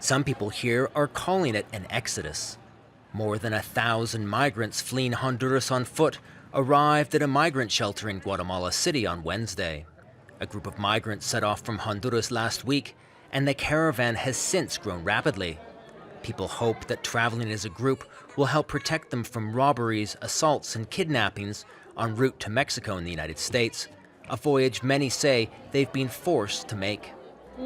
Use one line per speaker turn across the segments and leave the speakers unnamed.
Some people here are calling it an exodus. More than 1,000 migrants fleeing Honduras on foot arrived at a migrant shelter in Guatemala City on Wednesday. A group of migrants set off from Honduras last week, and the caravan has since grown rapidly. People hope that traveling as a group will help protect them from robberies, assaults, and kidnappings en route to Mexico and the United States, a voyage many say they've been forced to make.
We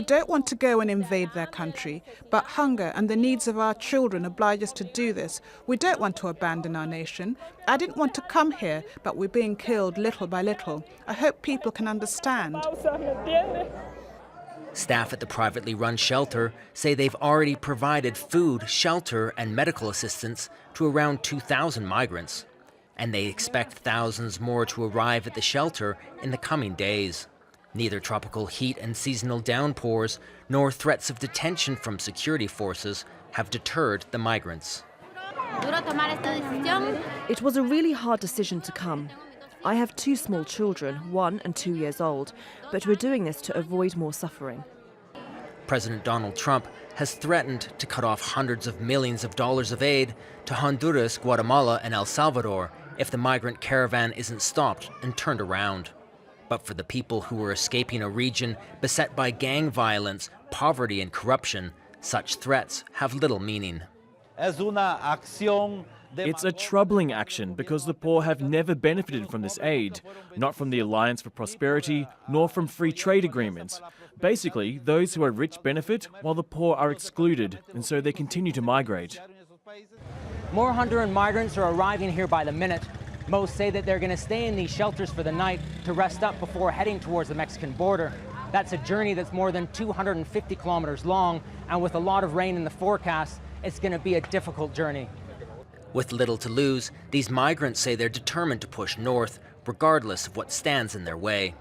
don't want to go and invade their country, but hunger and the needs of our children oblige us to do this. We don't want to abandon our nation. I didn't want to come here, but we're being killed little by little. I hope people can understand.
Staff at the privately run shelter say they've already provided food, shelter, and medical assistance to around 2,000 migrants. And they expect thousands more to arrive at the shelter in the coming days. Neither tropical heat and seasonal downpours nor threats of detention from security forces have deterred the migrants.
It was a really hard decision to come. I have 2 small children, 1 and 2 years old, but we're doing this to avoid more suffering.
President Donald Trump has threatened to cut off hundreds of millions of dollars of aid to Honduras, Guatemala, and El Salvador if the migrant caravan isn't stopped and turned around. But for the people who are escaping a region beset by gang violence, poverty, and corruption, such threats have little meaning.
It's a troubling action because the poor have never benefited from this aid, not from the Alliance for Prosperity, nor from free trade agreements. Basically, those who are rich benefit while the poor are excluded, and so they continue to migrate.
More Honduran migrants are arriving here by the minute. Most say that they're going to stay in these shelters for the night to rest up before heading towards the Mexican border. That's a journey that's more than 250 kilometers long, and with a lot of rain in the forecast, it's going to be a difficult journey.
With little to lose, these migrants say they're determined to push north, regardless of what stands in their way.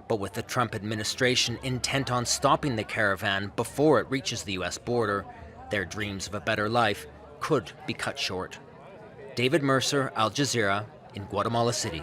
But with the Trump administration intent on stopping the caravan before it reaches the U.S. border, their dreams of a better life could be cut short. David Mercer, Al Jazeera, in Guatemala City.